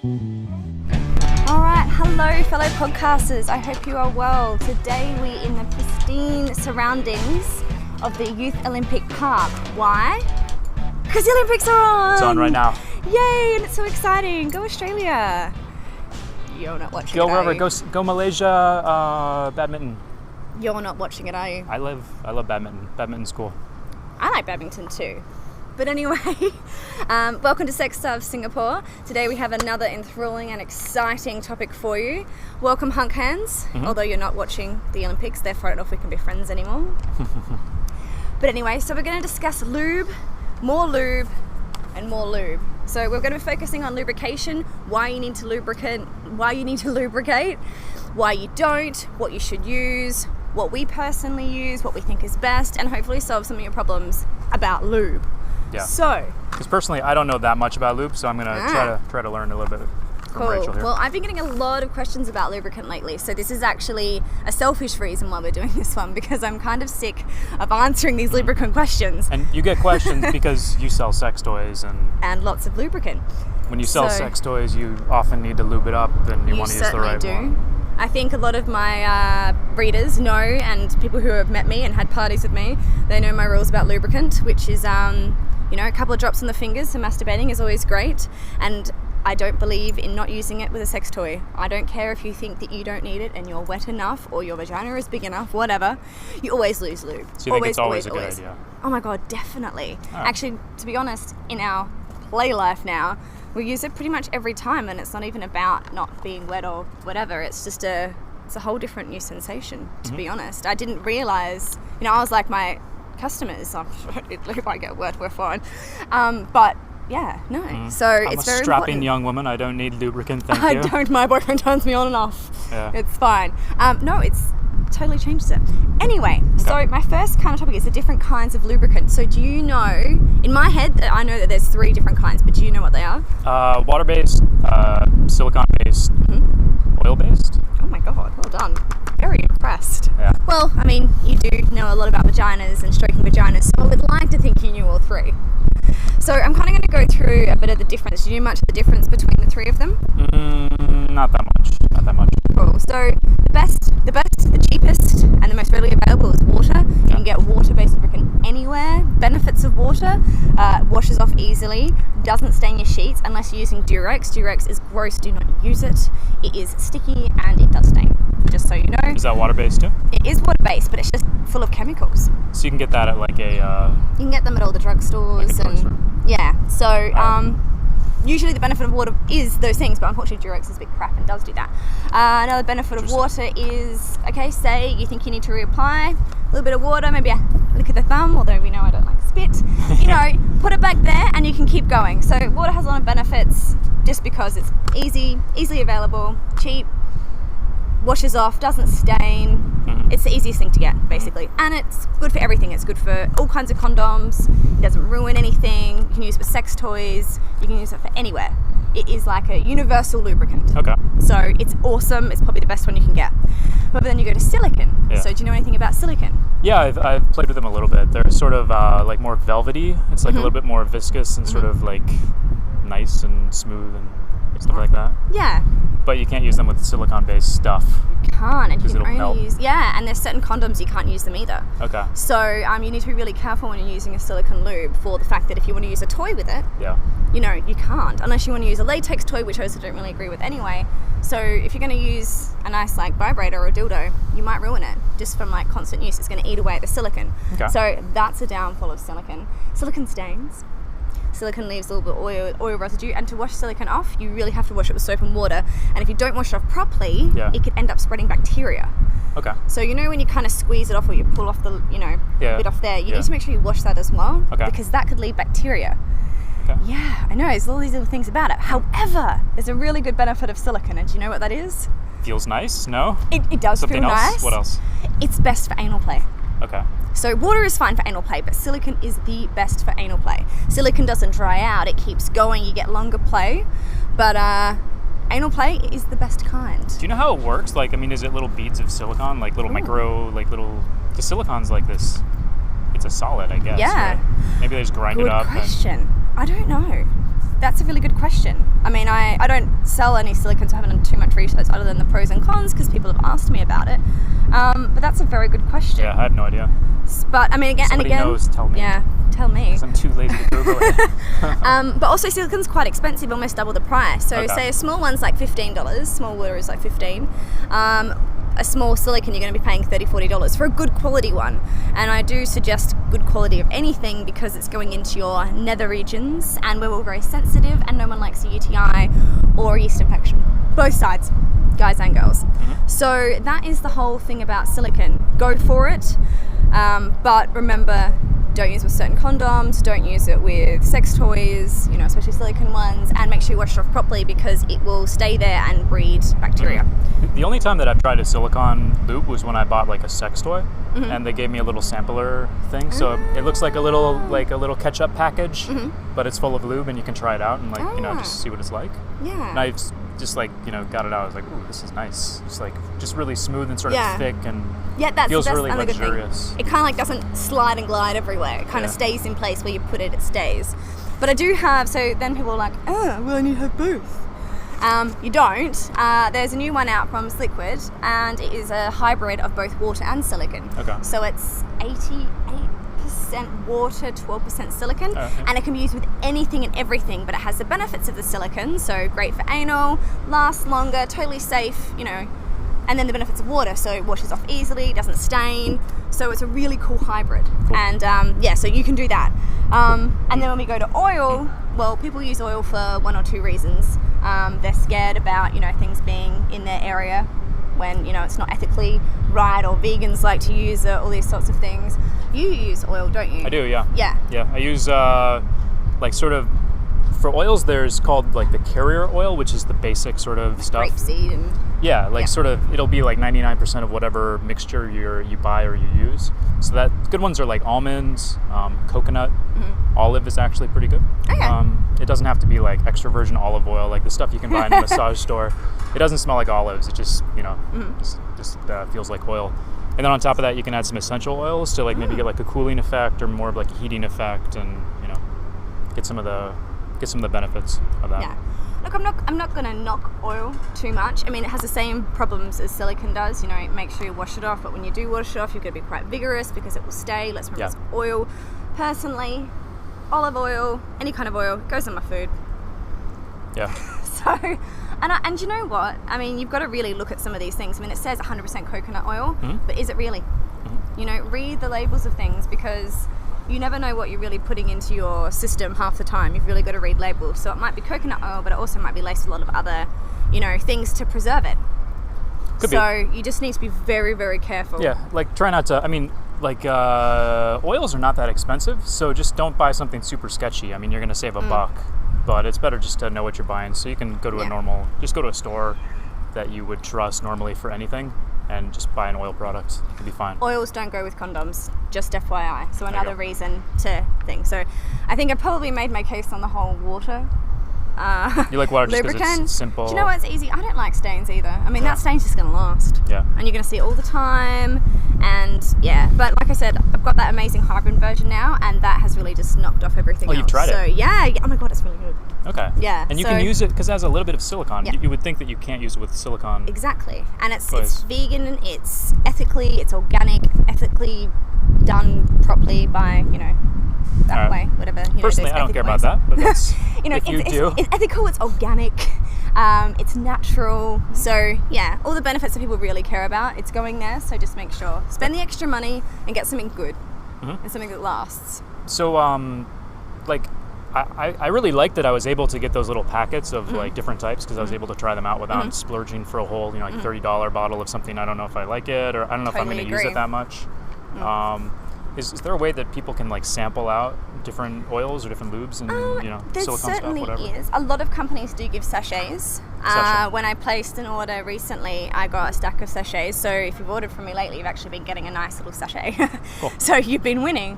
Alright, hello fellow podcasters, I hope you are well. Today we're in the pristine surroundings of the Youth Olympic Park. Why? Because the Olympics are on! It's on right now. Yay, and it's so exciting. Go Australia. You're not watching Go it, wherever. are you? Go Malaysia. Badminton. You're not watching it, are you? I love badminton. Badminton's cool. I like badminton too. But anyway, welcome to Sex Stuff Singapore. Today we have another enthralling and exciting topic for you. Welcome hunk hands, although you're not watching the Olympics, therefore I don't know if we can be friends anymore. But anyway, so we're going to discuss lube, and more lube. So we're going to be focusing on lubrication, why you need to lubricate, why you don't, what you should use, what we personally use, what we think is best, and hopefully solve some of your problems about lube. Yeah. So, because personally, I don't know that much about lube, so I'm gonna try to learn a little bit from Rachel here. Well, I've been getting a lot of questions about lubricant lately, so this is actually a selfish reason why we're doing this one, because I'm kind of sick of answering these lubricant questions. And you get questions because you sell sex toys, and lots of lubricant. when you sell sex toys, you often need to lube it up, and you want to use the right one. I think a lot of my readers know, and people who have met me and had parties with me, they know my rules about lubricant, which is, a couple of drops on the fingers for masturbating is always great. And I don't believe in not using it with a sex toy. I don't care if you think that you don't need it and you're wet enough or your vagina is big enough, whatever. You always lose lube. So you think it's always a good idea? Oh my God, definitely. Oh. Actually, to be honest, in our play life now, we use it pretty much every time, and it's not even about not being wet or whatever. It's just it's a whole different new sensation, to be honest. I didn't realize, I was like my customers, if I get wet, we're fine. But yeah, no. So I'm it's a very strapping important. young woman. I don't need lubricant, thank you. I don't. My boyfriend turns me on and off. Yeah. It's fine. No, it's totally changes it. Anyway, so my first kind of topic is the different kinds of lubricant. So do you know, in my head, I know that there's 3 different kinds, but do you know what they are? Water-based, silicone-based, oil-based. Oh my God, well done. Very impressed. Yeah. Well, I mean, you do know a lot about vaginas and stroking vaginas, so I would like to think you knew all 3. So I'm kind of going to go through a bit of the difference. Do you know much of the difference between the 3 of them? Not that much. Cool. So the best, the cheapest, and the most readily available is water. You can get water-based lubricant anywhere. Benefits of water: washes off easily, doesn't stain your sheets unless you're using Durex. Durex is gross. Do not use it. It is sticky and it does stain. Just so you know. Is that water-based too? It is water-based, but it's just full of chemicals. So you can get that at like a... You can get them at all the drugstores. Like a drugstore. Yeah. So usually the benefit of water is those things, but unfortunately Durex is a bit crap and does do that. Another benefit of water is, say you think you need to reapply, a little bit of water, maybe a lick of the thumb, although we know I don't like spit. Put it back there and you can keep going. So water has a lot of benefits just because it's easily available, cheap, washes off, doesn't stain. It's the easiest thing to get, basically. And it's good for everything. It's good for all kinds of condoms. It doesn't ruin anything. You can use it for sex toys. You can use it for anywhere. It is like a universal lubricant. Okay. So it's awesome. It's probably the best one you can get. But then you go to silicone. Yeah. So do you know anything about silicone? Yeah, I've played with them a little bit. They're sort of like more velvety. It's like a little bit more viscous and sort of like nice and smooth and stuff like that. Yeah. But you can't use them with silicone-based stuff. You can't, and you can it'll only melt. use and there's certain condoms you can't use them either. Okay. So you need to be really careful when you're using a silicone lube for the fact that if you want to use a toy with it, Yeah. you can't unless you want to use a latex toy, which I also don't really agree with anyway. So if you're going to use a nice like vibrator or a dildo, you might ruin it just from like constant use. It's going to eat away at the silicone. Okay. So that's a downfall of silicone. Silicone stains. Silicone leaves a little bit of oil residue, and to wash silicone off, you really have to wash it with soap and water. And if you don't wash it off properly, it could end up spreading bacteria. Okay. So when you kind of squeeze it off or you pull off the bit off there, you need to make sure you wash that as well, because that could leave bacteria. Okay. Yeah, I know. There's all these little things about it. However, there's a really good benefit of silicone, and do you know what that is? Feels nice? No? It does Something feel else? nice. What else? It's best for anal play. Okay. So water is fine for anal play, but silicone is the best for anal play. Silicone doesn't dry out, it keeps going, you get longer play, but anal play is the best kind. Do you know how it works? Like, is it little beads of silicone, like little micro, like little, the silicone's like this, it's a solid, I guess. Yeah. Right? Maybe they just grind it up. Good question. I don't know. That's a really good question. I don't sell any silicones. I haven't done too much research other than the pros and cons because people have asked me about it. But that's a very good question. Yeah, I had no idea. But I mean, again, Somebody knows, tell me. Yeah, tell me. 'Cause I'm too lazy to Google it. But also silicone's quite expensive, almost double the price. So Okay. say a small one's like $15, small water is like $15. A small silicone you're going to be paying $30, $40 for a good quality one. And I do suggest good quality of anything because it's going into your nether regions, and we're all very sensitive, and no one likes a UTI or a yeast infection. Both sides, guys and girls. So that is the whole thing about silicone. Go for it, but remember, don't use it with certain condoms, don't use it with sex toys, you know, especially silicone ones, and make sure you wash it off properly because it will stay there and breed bacteria. The only time that I've tried a silicone lube was when I bought like a sex toy, and they gave me a little sampler thing. So it looks like a little ketchup package, but it's full of lube, and you can try it out and like you know just see what it's like. Yeah. And I've just like you know got it out. I was like, ooh, this is nice. It's like just really smooth and sort of thick and that's feels that's really another good luxurious. thing. It kind of like doesn't slide and glide everywhere. It kind of stays in place where you put it. It stays. But I do have. So then people are like, oh, well, I need to have both. You don't. There's a new one out from Liquid, and it is a hybrid of both water and silicone. Okay. So it's 88% water, 12% silicone, and it can be used with anything and everything, but it has the benefits of the silicone, so great for anal, lasts longer, totally safe, you know, and then the benefits of water, so it washes off easily, doesn't stain, so it's a really cool hybrid. Cool. And so you can do that. And then when we go to oil, well, people use oil for one or two reasons. They're scared about, you know, things being in their area when, you know, it's not ethically right, or vegans like to use it, all these sorts of things. You use oil, don't you? I do, yeah. Yeah. Yeah, I use like sort of, for oils there's called like the carrier oil, which is the basic sort of stuff. Grapeseed and... Yeah, like sort of, it'll be like 99% of whatever mixture you buy or you use. So that good ones are like almonds, coconut, olive is actually pretty good. Okay. It doesn't have to be like extra virgin olive oil, like the stuff you can buy in a massage store. It doesn't smell like olives. It just, you know, just feels like oil. And then on top of that, you can add some essential oils to like maybe get like a cooling effect or more of like a heating effect, and you know, get some of the benefits of that. Yeah. Look, I'm not going to knock oil too much. I mean, it has the same problems as silicone does. You know, make sure you wash it off. But when you do wash it off, you're going to be quite vigorous because it will stay. Let's remember it's oil. Personally, olive oil, any kind of oil, goes in my food. Yeah. So, and you know what? I mean, you've got to really look at some of these things. I mean, it says 100% coconut oil, but is it really? You know, read the labels of things because you never know what you're really putting into your system half the time. You've really got to read labels. So it might be coconut oil, but it also might be laced with a lot of other, you know, things to preserve it. Could be. So you just need to be very, very careful. Yeah, like try not to, I mean, like oils are not that expensive, so just don't buy something super sketchy. I mean, you're going to save a buck, but it's better just to know what you're buying. So you can go to just go to a store that you would trust normally for anything and just buy an oil product. It'll be fine. Oils don't go with condoms, just FYI. So another reason to think. So I think I probably made my case on the whole water. You like water just because lubricant. it's simple. Do you know what? It's easy. I don't like stains either. I mean, that stain's just going to last. Yeah. And you're going to see it all the time. And but like I said, I've got that amazing hybrid version now, and that has really just knocked off everything else. You've tried it? So yeah. Oh my God, it's really good. Okay. Yeah. And you can use it because it has a little bit of silicone. You would think that you can't use it with silicone. Exactly. And it's vegan, it's organic, ethically done properly by, you know, that way, whatever. You Personally, know, I don't care about that, but that's, you know, if you do. It's ethical, it's organic, it's natural. So yeah, all the benefits that people really care about, it's going there. So just make sure, spend the extra money and get something good and something that lasts. So, like, I really liked that I was able to get those little packets of like different types because I was able to try them out without splurging for a whole, you know, like $30 bottle of something. I don't know if I like it, or I don't know if I'm going to use it that much. Is there a way that people can like sample out different oils or different lubes and you know, there silicone certainly stuff, whatever? is. A lot of companies do give sachets. When I placed an order recently, I got a stack of sachets. So if you've ordered from me lately, you've actually been getting a nice little sachet. Cool. So you've been winning.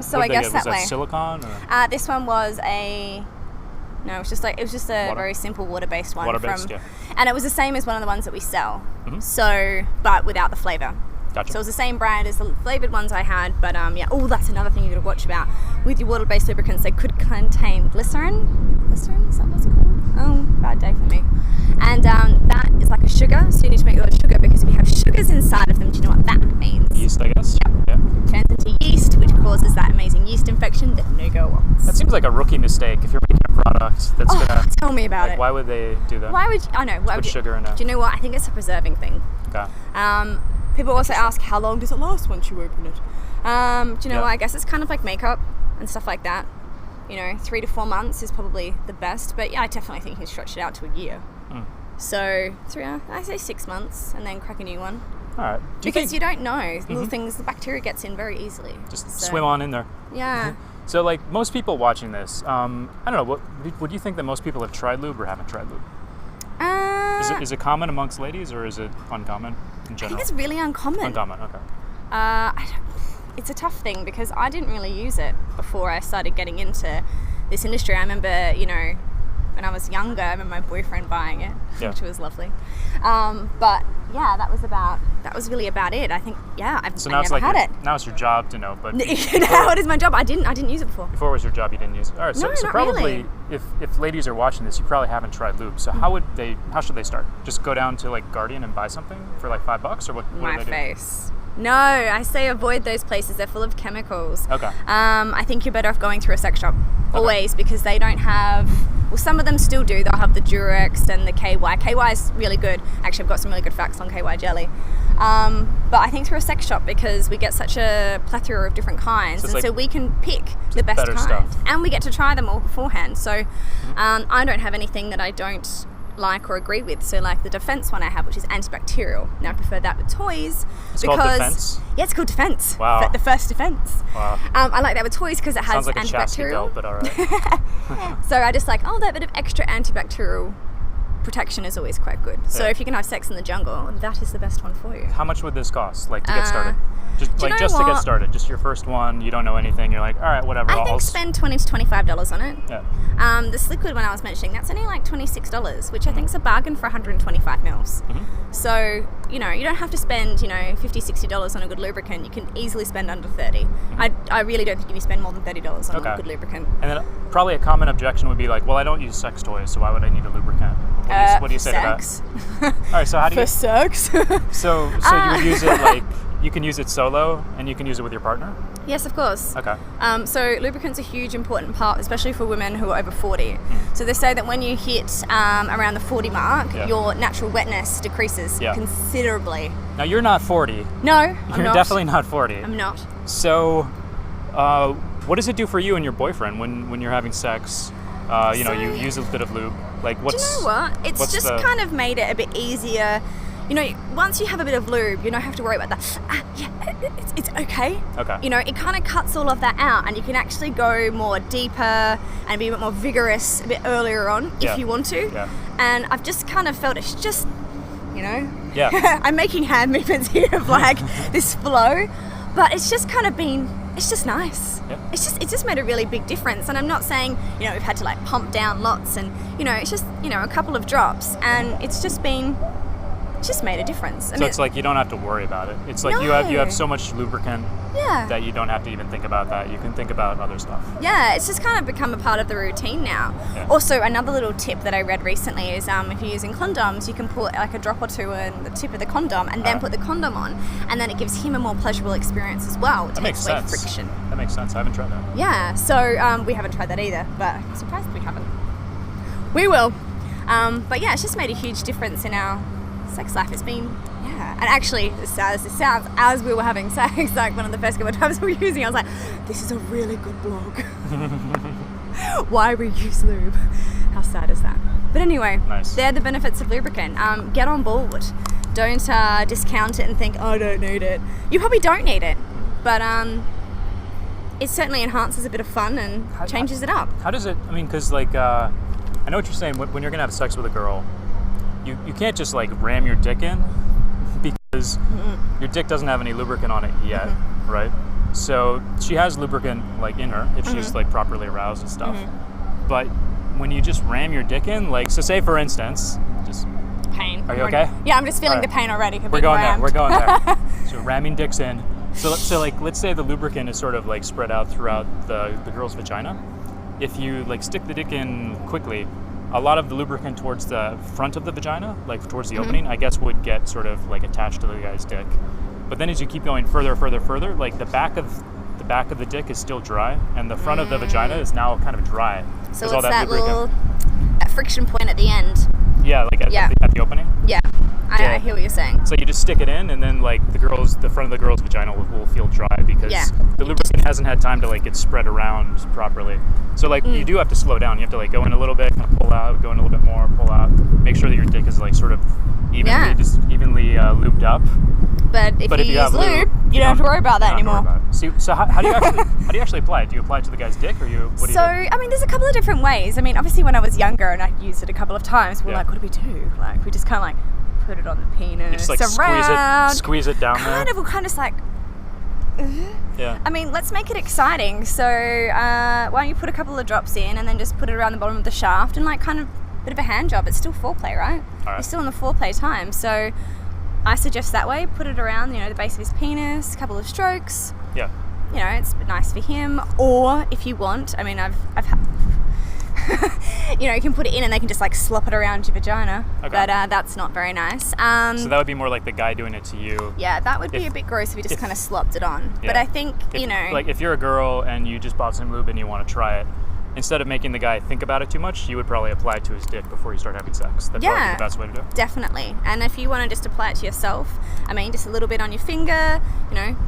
So I guess that way. Was that silicone? Or? This one was it was just a very simple water-based one. Water-based, and it was the same as one of the ones that we sell. So, but without the flavor. Gotcha. So it was the same brand as the flavored ones I had, but that's another thing you got to watch about with your water-based lubricants. They could contain glycerin. Glycerin, is that what's it called? Oh, bad day for me. bacteria's inside of them. Do you know what that means? Yeast, I guess. Yep. Yeah. Turns into yeast, which causes that amazing yeast infection that no girl wants. That seems like a rookie mistake if you're making a product that's gonna. Tell me about it. Why would they do that? Why would I know? Why Put would sugar in it. Do you know what? I think it's a preserving thing. Okay. People also ask, how long does it last once you open it? Do you know what? I guess it's kind of like makeup and stuff like that. 3 to 4 months is probably the best, but yeah, I definitely think you can stretch it out to a year. So I say 6 months and then crack a new one. All right. Because you don't know. Little things, the bacteria gets in very easily. Just swim on in there. Yeah. So like most people watching this, I don't know, would you think that most people have tried lube or haven't tried lube? Is it common amongst ladies or is it uncommon in general? I think it's really uncommon. Uncommon, okay. It's a tough thing because I didn't really use it before I started getting into this industry. I remember, when I was younger, I remember my boyfriend buying it, which was lovely. But yeah, that was really about it. I think, I've never had it. Now it's your job to know, but now it is my job. I didn't use it before. Before it was your job, you didn't use it. All right, so not probably really. if ladies are watching this, you probably haven't tried lube. So how should they start? Just go down to like Guardian and buy something for like $5, or what My do they do? face. No, I say avoid those places. They're full of chemicals. Okay. I think you're better off going through a sex shop always, because they don't have. Well, some of them still do. They'll have the Durex and the KY. KY is really good. Actually, I've got some really good facts on KY jelly. But I think through a sex shop, because we get such a plethora of different kinds, so we can pick the best kind, stuff. and we get to try them all beforehand. So I don't have anything that I don't like or agree with. So like the Defense one I have, which is antibacterial. Now I prefer that with toys. It's called Defense? Yeah, it's called Defense. Wow. The first Defense. Wow. I like that with toys because it has Sounds like a chastity antibacterial. belt, but all right. So I just like, that bit of extra antibacterial protection is always quite good. So if you can have sex in the jungle, that is the best one for you. How much would this cost, like to get started? Just to get started, just your first one, you don't know anything, you're like, all right, whatever. I think spend $20 to $25 on it. Yeah. This liquid one I was mentioning, that's only like $26, which I think is a bargain for 125 mils. So, you don't have to spend, $50, $60 on a good lubricant. You can easily spend under 30. I really don't think you need to spend more than $30 on a good lubricant. And then probably a common objection would be like, well, I don't use sex toys, so why would I need a lubricant? What do you say sex? to that? All right, so how do you... For sex? So you would use it like... You can use it solo, and you can use it with your partner? Yes, of course. Okay. So lubricant's a huge important part, especially for women who are over 40. So they say that when you hit around the 40 mark, your natural wetness decreases considerably. Now, you're not 40. No, I'm You're not. definitely not 40. I'm not. So, what does it do for you and your boyfriend when you're having sex? You use a bit of lube. Like, Do you know what? It's just kind of made it a bit easier. Once you have a bit of lube, you don't have to worry about that. It's okay. Okay. It kind of cuts all of that out, and you can actually go more deeper and be a bit more vigorous a bit earlier on if you want to. Yeah. And I've just kind of felt it's just, Yeah. I'm making hand movements here of like this flow, but it's just kind of been. It's just nice. Yeah. It's just made a really big difference, and I'm not saying we've had to like pump down lots, and it's just a couple of drops, and it's just made a difference. So it's like you don't have to worry about it. It's like you have so much lubricant that you don't have to even think about that. You can think about other stuff. Yeah, it's just kind of become a part of the routine now. Yeah. Also, another little tip that I read recently is if you're using condoms, you can put like a drop or two in the tip of the condom and then put the condom on, and then it gives him a more pleasurable experience as well. It takes away friction. That makes sense. I haven't tried that. Yeah, so we haven't tried that either, but I'm surprised we haven't. We will. But yeah, it's just made a huge difference in our sex life. It's been, and actually, as sad as it sounds, as we were having sex, like one of the first couple of times we were using, I was like, this is a really good blog. Why we use lube. How sad is that? But anyway, they're the benefits of lubricant. Get on board. Don't discount it and think, I don't need it. You probably don't need it, but it certainly enhances a bit of fun and changes it up. How does it, because like, I know what you're saying, when you're going to have sex with a girl, you can't just like ram your dick in because your dick doesn't have any lubricant on it yet, right? So she has lubricant like in her if she's like properly aroused and stuff. But when you just ram your dick in, like, so say for instance, just pain. Are you okay? Yeah, I'm just feeling the pain already. We're going there. We're going there. So ramming dicks in. So like, let's say the lubricant is sort of like spread out throughout the girl's vagina. If you like stick the dick in quickly, a lot of the lubricant towards the front of the vagina, like towards the opening, I guess would get sort of like attached to the guy's dick. But then as you keep going further, like the back of the dick is still dry, and the front of the vagina is now kind of dry. So it's that friction point at the end. Yeah, like at the opening. Yeah. I hear what you're saying. So you just stick it in, and then like the front of the girl's vagina will feel dry because the lubricant hasn't had time to like get spread around properly. So like you do have to slow down. You have to like go in a little bit, kind of pull out, go in a little bit more, pull out. Make sure that your dick is like sort of evenly lubed up. But if you use lube, you don't have to worry about that anymore. So how do you actually apply it? Do you apply it to the guy's dick, or what do you do? I mean, there's a couple of different ways. I mean, obviously when I was younger and I used it a couple of times, we're like, what do we do? Like, we just kind of like put it on the penis, you just like squeeze it down there. We're kind of like, yeah. I mean, let's make it exciting. So why don't you put a couple of drops in and then just put it around the bottom of the shaft and like kind of a bit of a hand job. It's still foreplay, right? You're still in the foreplay time. So I suggest that way. Put it around, the base of his penis, a couple of strokes. Yeah. It's nice for him. Or if you want, I mean, I've had, you can put it in and they can just like slop it around your vagina. Okay. But that's not very nice. So that would be more like the guy doing it to you. Yeah, that would be a bit gross if he just kind of slopped it on. Yeah. But I think, like if you're a girl and you just bought some lube and you want to try it, instead of making the guy think about it too much, you would probably apply it to his dick before you start having sex. That's probably the best way to do it. Definitely. And if you want to just apply it to yourself, I mean, just a little bit on your finger,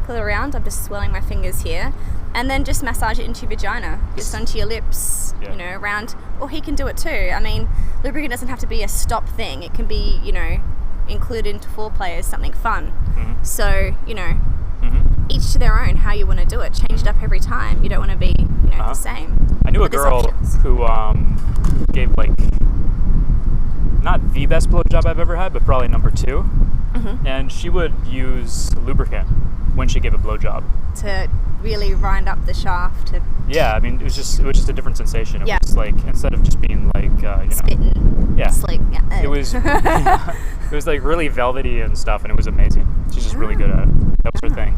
pull it around. I'm just swirling my fingers here. And then just massage it into your vagina, just onto your lips, around. Or he can do it too. I mean, lubricant doesn't have to be a stop thing. It can be, included into foreplay as something fun. Mm-hmm. So, each to their own how you want to do it. Change it up every time. You don't want to be, the same. I knew a girl who gave like not the best blowjob I've ever had, but probably number 2. Mm-hmm. And she would use lubricant when she gave a blowjob to really wind up the shaft. Yeah, I mean it was just a different sensation. It was like instead of just being like spitting. Yeah. Like, it was it was like really velvety and stuff, and it was amazing. She's just really good at it. That was her thing.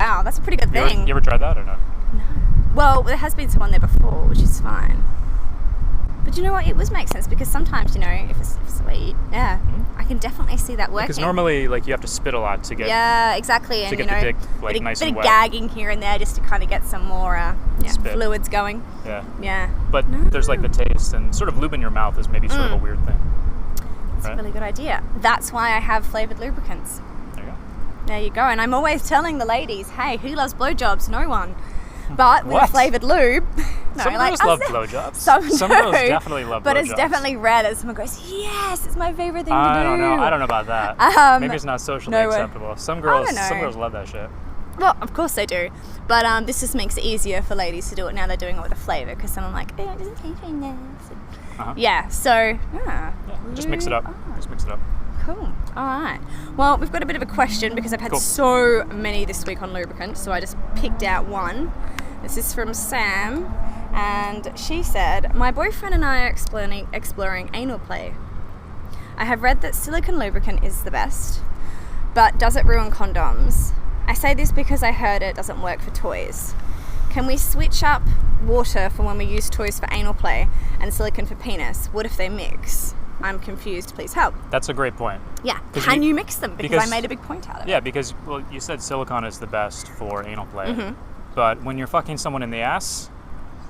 Wow, that's a pretty good thing. You ever tried that or not? No. Well, there has been someone there before, which is fine. But you know what? It would make sense because sometimes, if it's sweet, I can definitely see that working. Because normally, like, you have to spit a lot to get. Yeah, exactly. To get the dick like nice and wet. Bit of gagging here and there just to kind of get some more fluids going. Yeah. Yeah. But there's like the taste and sort of lube in your mouth is maybe sort of a weird thing. That's a really good idea. That's why I have flavored lubricants. There you go. And I'm always telling the ladies, hey, who loves blowjobs? No one. But with flavored lube, some girls love blowjobs. Some girls definitely love blowjobs. But it's definitely rare that someone goes, yes, it's my favorite thing to do. I don't know about that. Maybe it's not socially acceptable. Some girls love that shit. Well, of course they do. But this just makes it easier for ladies to do it now. They're doing it with a flavor because someone like, oh, it doesn't taste very nice. Yeah. So just mix it up. Just mix it up. Cool. All right. Well, we've got a bit of a question because I've had so many this week on lubricants, so I just picked out one. This is from Sam, and she said, my boyfriend and I are exploring anal play. I have read that silicone lubricant is the best, but does it ruin condoms? I say this because I heard it doesn't work for toys. Can we switch up water for when we use toys for anal play and silicone for penis? What if they mix? I'm confused, please help. That's a great point. Yeah, can you mix them? Because I made a big point out of it. Yeah, because, well, you said silicone is the best for anal play, but when you're fucking someone in the ass,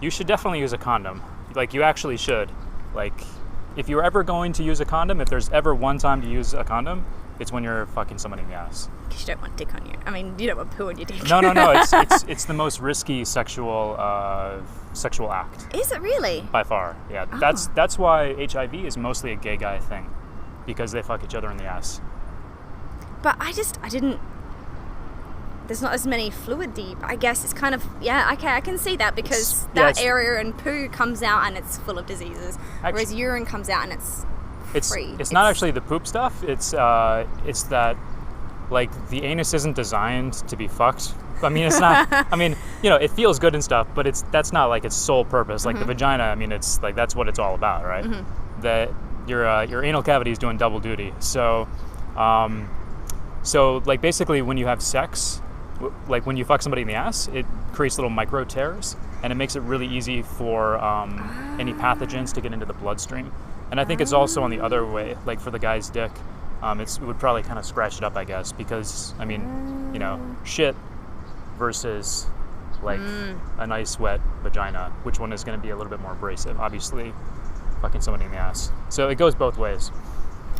you should definitely use a condom. Like, you actually should. Like, if you're ever going to use a condom, if there's ever one time to use a condom, it's when you're fucking someone in the ass. Because you don't want dick on you. I mean, you don't want poo on your dick. No. It's the most risky sexual act. Is it really? By far, yeah. Oh. That's why HIV is mostly a gay guy thing, because they fuck each other in the ass. But I didn't. There's not as many fluid deep. I guess it's kind of okay. I can see that because that area and poo comes out and it's full of diseases, whereas urine comes out and it's free. It's not actually the poop stuff. It's that, like, the anus isn't designed to be fucked. I mean, it's not. I mean, it feels good and stuff, but that's not like its sole purpose. Like the vagina. I mean, it's like that's what it's all about, right? That your anal cavity is doing double duty. So like basically when you have sex, like when you fuck somebody in the ass, it creates little micro tears, and it makes it really easy for any pathogens to get into the bloodstream. And I think it's also on the other way, like for the guy's dick, it would probably kind of scratch it up, I guess, because, I mean, you know, shit versus like a nice wet vagina, which one is going to be a little bit more abrasive? Obviously, fucking somebody in the ass. So it goes both ways.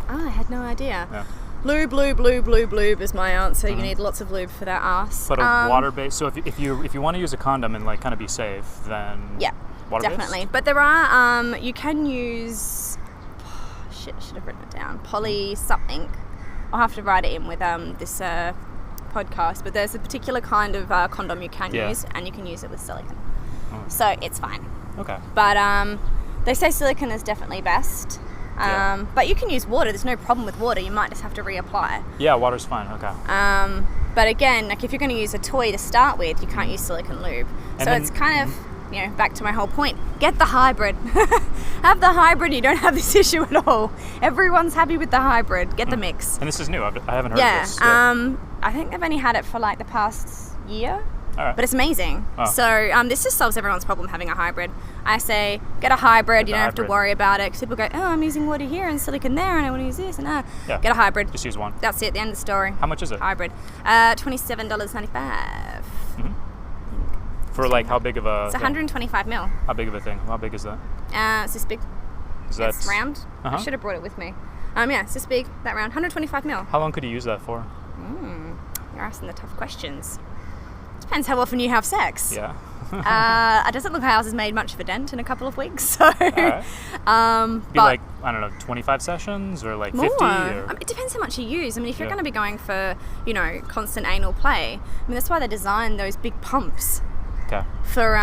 Oh, I had no idea. Yeah. Lube is my answer. You need lots of lube for that ass. But a water-based. So if you want to use a condom and like kind of be safe, then yeah, water-based? definitely. But there are you can use. Shit, I should have written it down. Poly something. I'll have to write it in with this podcast. But there's a particular kind of condom you can use, and you can use it with silicone. So it's fine. Okay. But they say silicone is definitely best. But you can use water. There's no problem with water. You might just have to reapply. Yeah, water's fine. Okay. But again, like if you're going to use a toy to start with, you can't use silicone lube. And so then, it's kind of, you know, back to my whole point. Get the hybrid. Have the hybrid. You don't have this issue at all. Everyone's happy with the hybrid. Get the mix. And this is new. I haven't heard of this. I think they've only had it for like the past year. All right. But it's amazing. Oh. So this just solves everyone's problem having a hybrid. I say, get a hybrid. You don't have to worry about it. Because people go, oh, I'm using water here and silicone there and I want to use this. And Yeah. Get a hybrid. Just use one. That's it. The end of the story. How much is it? Hybrid. $27.95. For like how big of a? It's 125 mil. How big of a thing? How big is that? It's this big. Is that It's round. I should have brought it with me. Yeah, it's this big, that round. 125 mil. How long could you use that for? You're asking the tough questions. Depends how often you have sex. Yeah. It doesn't look like ours has made much of a dent in a couple of weeks. So, Right. but like, I don't know, 25 sessions or like 50? more. Or? It depends how much you use. I mean, if you're Yeah. going to be going for, you know, constant anal play, I mean, that's why they designed those big pumps Okay. for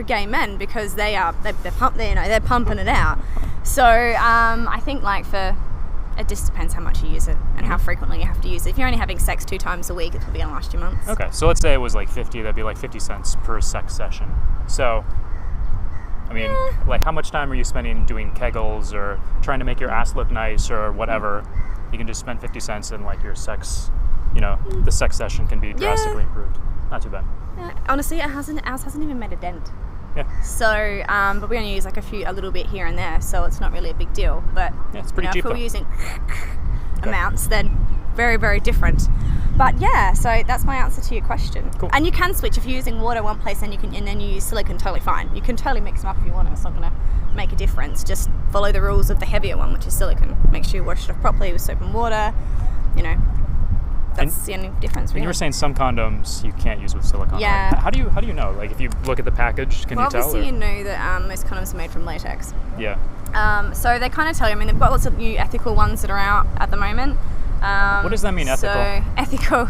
gay men, because they're pumping it out. So I think like it just depends how much you use it and how frequently you have to use it. If you're only having sex 2 times a week, it's probably gonna last you months. Okay, so let's say it was like 50, that'd be like 50 cents per sex session. So, I mean, like how much time are you spending doing Kegels or trying to make your ass look nice or whatever? You can just spend 50 cents and like your sex, you know, the sex session can be drastically improved. Not too bad. Honestly, ours hasn't even made a dent. Yeah. So, but we only use like a little bit here and there, so it's not really a big deal. But Yeah, it's pretty you know, cheap if we're though. using amounts, then very, very different. But yeah, so that's my answer to your question. Cool. And you can switch if you're using water one place, and then you use silicone. Totally fine. You can totally mix them up if you want. It's not going to make a difference. Just follow the rules of the heavier one, which is silicone. Make sure you wash it off properly with soap and water. You know, that's the only difference. And you were saying some condoms you can't use with silicone. Yeah. Right? How do you know? Like if you look at the package, can you tell? Obviously, you know that most condoms are made from latex. Yeah. So they kind of tell you. I mean, they've got lots of new ethical ones that are out at the moment. What does that mean, ethical? So ethical,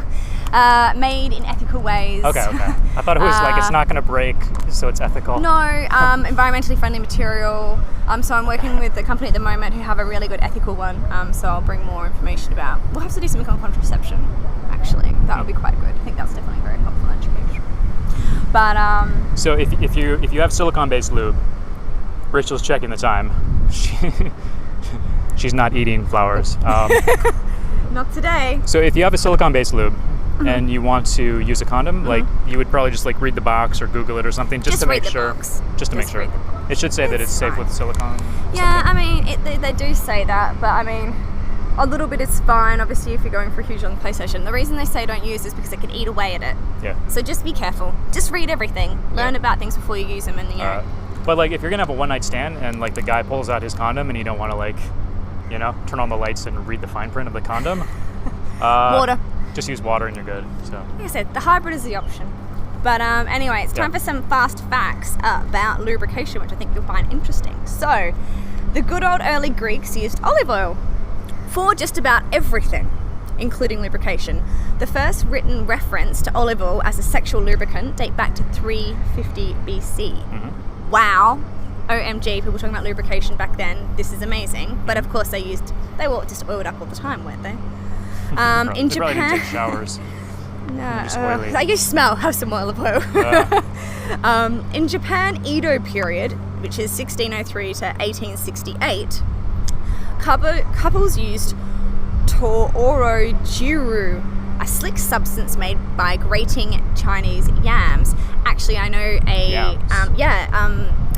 made in ethical ways. Okay. I thought it was like it's not going to break, so it's ethical. No, environmentally friendly material. So I'm working with a company at the moment who have a really good ethical one. So I'll bring more information about. We'll have to do something on contraception. Actually, that would be quite good. I think that's definitely very helpful education. But So if you have silicone-based lube, Rachel's checking the time. She's not eating flowers. not today. So if you have a silicone-based lube and you want to use a condom, like you would probably just like read the box or Google it or something just to make sure. Just to make sure. It should say that it's safe with silicone. Yeah, I mean, they do say that, but I mean, a little bit is fine. Obviously, if you're going for a huge long PlayStation, the reason they say don't use is because it can eat away at it. Yeah. So just be careful. Just read everything. Learn about things before you use them, and you know. But like if you're gonna have a one-night stand and like the guy pulls out his condom and you don't want to like, you know, turn on the lights and read the fine print of the condom. Water. Just use water and you're good. So. Like I said, the hybrid is the option. But anyway, it's time for some fast facts about lubrication, which I think you'll find interesting. So, the good old early Greeks used olive oil for just about everything, including lubrication. The first written reference to olive oil as a sexual lubricant date back to 350 BC. Mm-hmm. Wow. OMG, people talking about lubrication back then. This is amazing. But of course they were just oiled up all the time, weren't they? In They Japan... probably didn't take showers. No, oily. I guess smell. Have some olive oil. In Japan Edo period, which is 1603 to 1868, couples used Tooro Jiru a slick substance made by grating Chinese yams. Actually, I know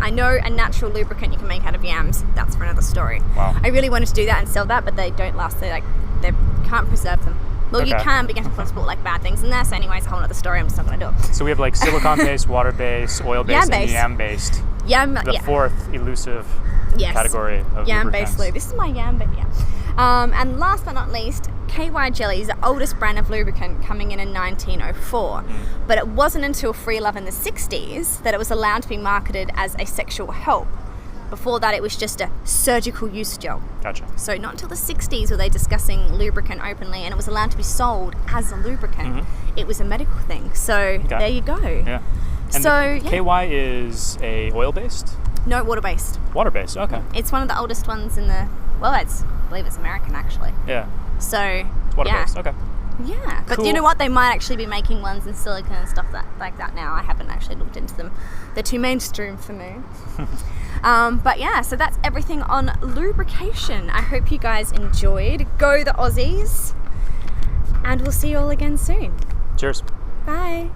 I know a natural lubricant you can make out of yams. That's for another story. Wow. I really wanted to do that and sell that, but they don't last. They can't preserve them. Well, you can, but you have to transport like bad things in there. So anyway, it's a whole other story. I'm just not going to do it. So we have like silicone-based, water-based, oil-based, and yam-based. The fourth elusive category of yam-based lube. This is my yam, but and last but not least, KY Jelly is the oldest brand of lubricant, coming in 1904. But it wasn't until Free Love in the 60s that it was allowed to be marketed as a sexual help. Before that, it was just a surgical use gel. Gotcha. So not until the 60s were they discussing lubricant openly, and it was allowed to be sold as a lubricant. It was a medical thing. So there you go. Yeah. And so KY is a oil-based? No, water-based. Water-based, okay. It's one of the oldest ones in the, I believe it's American actually. Yeah. So, water-based, okay. Yeah, but cool. You know what? They might actually be making ones in silicone and stuff like that now. I haven't actually looked into them. They're too mainstream for me. But yeah, so that's everything on lubrication. I hope you guys enjoyed. Go the Aussies. And we'll see you all again soon. Cheers. Bye.